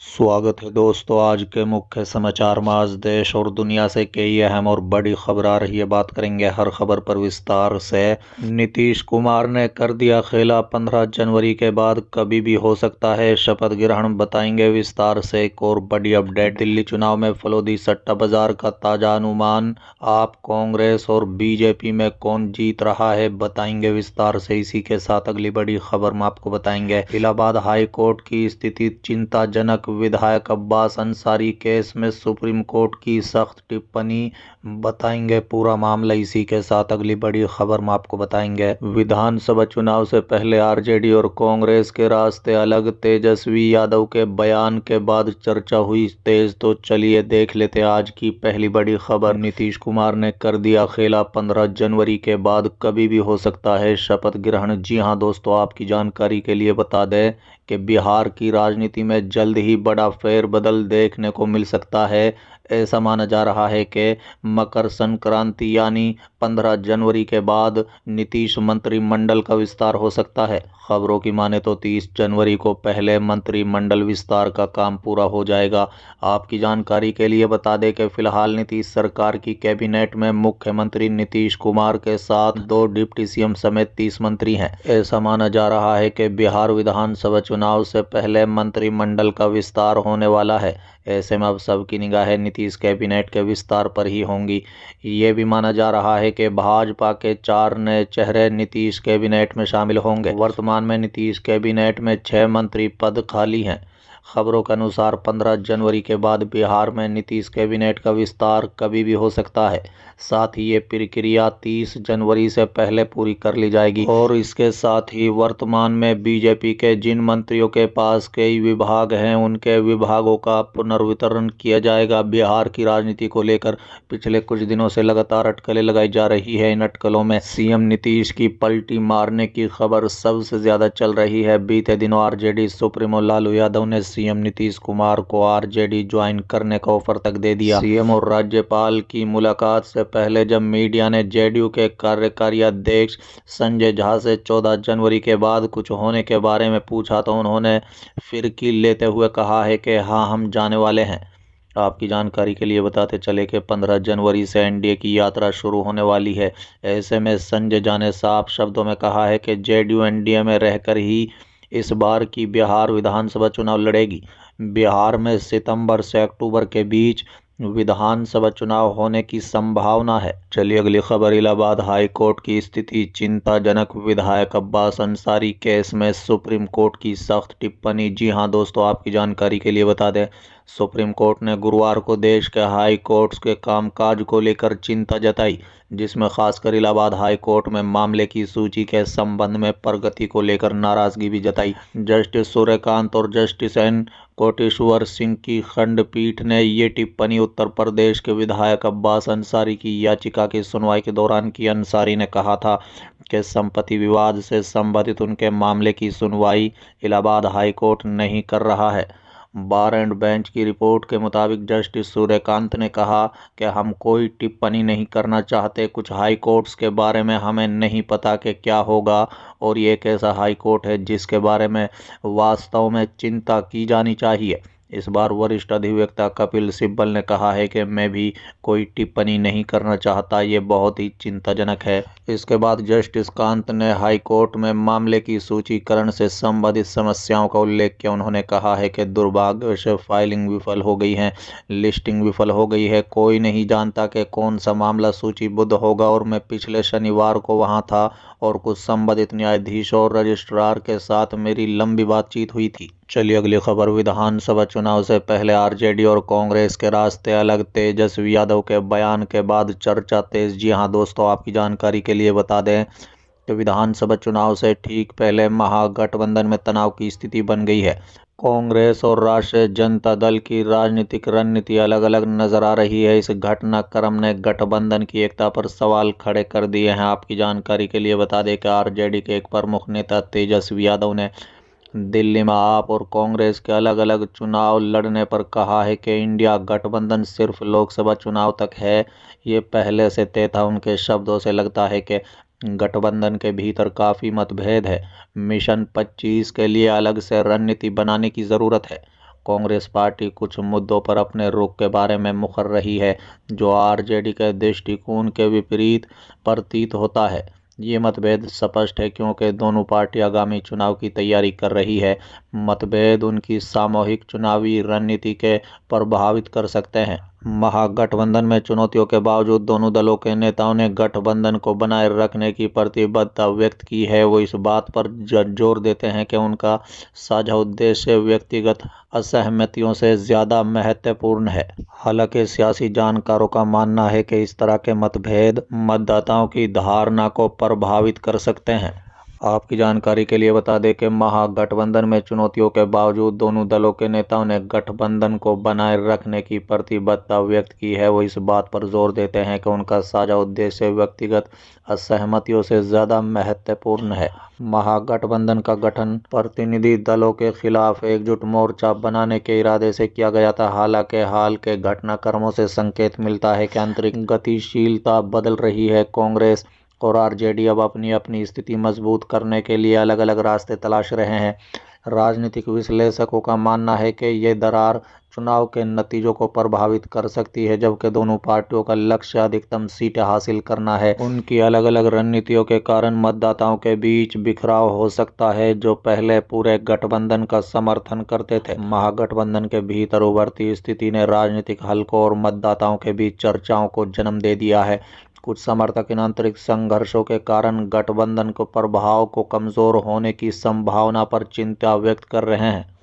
स्वागत है दोस्तों। आज के मुख्य समाचार में आज देश और दुनिया से कई अहम और बड़ी खबर आ रही है। बात करेंगे हर खबर पर विस्तार से। नीतीश कुमार ने कर दिया खेला, 15 जनवरी के बाद कभी भी हो सकता है शपथ ग्रहण। बताएंगे विस्तार से। एक और बड़ी अपडेट, दिल्ली चुनाव में फलोदी सट्टा बाजार का ताजा अनुमान। आप कांग्रेस और बीजेपी में कौन जीत रहा है, बताएंगे विस्तार से। इसी के साथ अगली बड़ी खबर में आपको बताएंगे इलाहाबाद हाई कोर्ट की स्थिति चिंताजनक। विधायक अब्बास अंसारी केस में सुप्रीम कोर्ट की सख्त टिप्पणी। बताएंगे पूरा मामला। इसी के साथ अगली बड़ी खबर में आपको बताएंगे विधानसभा चुनाव से पहले आरजेडी और कांग्रेस के रास्ते अलग। तेजस्वी यादव के बयान के बाद चर्चा हुई तेज। तो चलिए देख लेते आज की पहली बड़ी खबर। नीतीश कुमार ने कर दिया खेला, 15 जनवरी के बाद कभी भी हो सकता है शपथ ग्रहण। जी हां दोस्तों, आपकी जानकारी के लिए बता दें कि बिहार की राजनीति में जल्द ही बड़ा फेरबदल देखने को मिल सकता है। ऐसा माना जा रहा है कि मकर संक्रांति यानी 15 जनवरी के बाद नीतीश मंत्रिमंडल का विस्तार हो सकता है। खबरों की माने तो 30 जनवरी को पहले मंत्रिमंडल विस्तार का काम पूरा हो जाएगा। आपकी जानकारी के लिए बता दें कि फिलहाल नीतीश सरकार की कैबिनेट में मुख्यमंत्री नीतीश कुमार के साथ 2 डिप्टी सीएम समेत 30 मंत्री हैं। ऐसा माना जा रहा है कि बिहार विधानसभा चुनाव से पहले मंत्रिमंडल का विस्तार होने वाला है। ऐसे में अब सबकी निगाहें नीतीश कैबिनेट के विस्तार पर ही होंगी। ये भी माना जा रहा है कि भाजपा के 4 नए चेहरे नीतीश कैबिनेट में शामिल होंगे। वर्तमान में नीतीश कैबिनेट में 6 मंत्री पद खाली हैं। खबरों के अनुसार 15 जनवरी के बाद बिहार में नीतीश कैबिनेट का विस्तार कभी भी हो सकता है। साथ ही ये प्रक्रिया 30 जनवरी से पहले पूरी कर ली जाएगी। और इसके साथ ही वर्तमान में बीजेपी के जिन मंत्रियों के पास कई विभाग हैं, उनके विभागों का पुनर्वितरण किया जाएगा। बिहार की राजनीति को लेकर पिछले कुछ दिनों से लगातार अटकलें लगाई जा रही है। इन अटकलों में सीएम नीतीश की पलटी मारने की खबर सबसे ज्यादा चल रही है। बीते दिनों आरजेडी सुप्रीमो लालू यादव ने सीएम नीतीश कुमार को आरजेडी ज्वाइन करने का ऑफर तक दे दिया। सीएम और राज्यपाल की मुलाकात से पहले जब मीडिया ने जेडीयू के कार्यकारी अध्यक्ष संजय झा से 14 जनवरी के बाद कुछ होने के बारे में पूछा तो उन्होंने फिरकी लेते हुए कहा है कि हाँ, हम जाने वाले हैं। आपकी जानकारी के लिए बताते चले कि 15 जनवरी से एनडीए की यात्रा शुरू होने वाली है। ऐसे में संजय झा ने साफ शब्दों में कहा है कि जेडीयू एनडीए में रहकर ही इस बार की बिहार विधानसभा चुनाव लड़ेगी। बिहार में सितंबर से अक्टूबर के बीच विधानसभा चुनाव होने की संभावना है। चलिए अगली खबर। इलाहाबाद हाई कोर्ट की स्थिति चिंताजनक। विधायक अब्बास अंसारी केस में सुप्रीम कोर्ट की सख्त टिप्पणी। जी हां दोस्तों, आपकी जानकारी के लिए बता दें सुप्रीम कोर्ट ने गुरुवार को देश के हाई कोर्ट्स के कामकाज को लेकर चिंता जताई, जिसमें खासकर इलाहाबाद हाई कोर्ट में मामले की सूची के संबंध में प्रगति को लेकर नाराजगी भी जताई। जस्टिस सूर्यकांत और जस्टिस एन कोटेश्वर सिंह की खंडपीठ ने ये टिप्पणी उत्तर प्रदेश के विधायक अब्बास अंसारी की याचिका की सुनवाई के दौरान की। अंसारी ने कहा था कि संपत्ति विवाद से संबंधित उनके मामले की सुनवाई इलाहाबाद हाई कोर्ट नहीं कर रहा है। बार एंड बेंच की रिपोर्ट के मुताबिक जस्टिस सूर्यकांत ने कहा कि हम कोई टिप्पणी नहीं करना चाहते। कुछ हाई कोर्ट्स के बारे में हमें नहीं पता कि क्या होगा, और ये एक ऐसा हाई कोर्ट है जिसके बारे में वास्तव में चिंता की जानी चाहिए। इस बार वरिष्ठ अधिवक्ता कपिल सिब्बल ने कहा है कि मैं भी कोई टिप्पणी नहीं करना चाहता, ये बहुत ही चिंताजनक है। इसके बाद जस्टिस कांत ने हाई कोर्ट में मामले की सूचीकरण से संबंधित समस्याओं का उल्लेख किया। उन्होंने कहा है कि दुर्भाग्य से फाइलिंग विफल हो गई है, लिस्टिंग विफल हो गई है। कोई नहीं जानता कि कौन सा मामला सूचीबद्ध होगा, और मैं पिछले शनिवार को वहां था और कुछ संबंधित न्यायाधीशों और रजिस्ट्रार के साथ मेरी लंबी बातचीत हुई थी। चलिए अगली खबर। विधानसभा चुनाव से पहले आरजेडी और कांग्रेस के रास्ते अलग। तेजस्वी यादव के बयान के बाद चर्चा तेज। जी हां दोस्तों, आपकी जानकारी के लिए बता दें कि विधानसभा चुनाव से ठीक पहले महागठबंधन में तनाव की स्थिति बन गई है। कांग्रेस और राष्ट्रीय जनता दल की राजनीतिक रणनीति अलग अलग नजर आ रही है। इस घटनाक्रम ने गठबंधन की एकता पर सवाल खड़े कर दिए हैं। आपकी जानकारी के लिए बता दें कि आरजेडी के एक प्रमुख नेता तेजस्वी यादव ने दिल्ली में आप और कांग्रेस के अलग अलग चुनाव लड़ने पर कहा है कि इंडिया गठबंधन सिर्फ लोकसभा चुनाव तक है। ये पहले से तय था। उनके शब्दों से लगता है कि गठबंधन के भीतर काफी मतभेद है। मिशन 25 के लिए अलग से रणनीति बनाने की जरूरत है। कांग्रेस पार्टी कुछ मुद्दों पर अपने रुख के बारे में मुखर रही है, जो आरजेडी के दृष्टिकोण के विपरीत प्रतीत होता है। ये मतभेद स्पष्ट है क्योंकि दोनों पार्टी आगामी चुनाव की तैयारी कर रही है। मतभेद उनकी सामूहिक चुनावी रणनीति के प्रभावित कर सकते हैं। महागठबंधन में चुनौतियों के बावजूद दोनों दलों के नेताओं ने गठबंधन को बनाए रखने की प्रतिबद्धता व्यक्त की है। वो इस बात पर जोर देते हैं कि उनका साझा उद्देश्य व्यक्तिगत असहमतियों से ज्यादा महत्वपूर्ण है। हालांकि सियासी जानकारों का मानना है कि इस तरह के मतभेद मतदाताओं की धारणा को प्रभावित कर सकते हैं। आपकी जानकारी के लिए बता दें कि महागठबंधन में चुनौतियों के बावजूद दोनों दलों के नेताओं ने गठबंधन को बनाए रखने की प्रतिबद्धता व्यक्त की है। वो इस बात पर जोर देते हैं कि उनका साझा उद्देश्य व्यक्तिगत असहमतियों से ज्यादा महत्वपूर्ण है। महागठबंधन का गठन प्रतिनिधि दलों के खिलाफ एकजुट मोर्चा बनाने के इरादे से किया गया था। हालांकि हाल के घटनाक्रमों से संकेत मिलता है कि आंतरिक गतिशीलता बदल रही है। कांग्रेस और आरजेडी अब अपनी अपनी स्थिति मजबूत करने के लिए अलग अलग रास्ते तलाश रहे हैं। राजनीतिक विश्लेषकों का मानना है कि ये दरार चुनाव के नतीजों को प्रभावित कर सकती है, जबकि दोनों पार्टियों का लक्ष्य अधिकतम सीटें हासिल करना है। उनकी अलग अलग रणनीतियों के कारण मतदाताओं के बीच बिखराव हो सकता है, जो पहले पूरे गठबंधन का समर्थन करते थे। महागठबंधन के भीतर उभरती स्थिति ने राजनीतिक हलकों और मतदाताओं के बीच चर्चाओं को जन्म दे दिया है। कुछ समर्थक इन आंतरिक संघर्षों के कारण गठबंधन को प्रभाव को कमजोर होने की संभावना पर चिंता व्यक्त कर रहे हैं।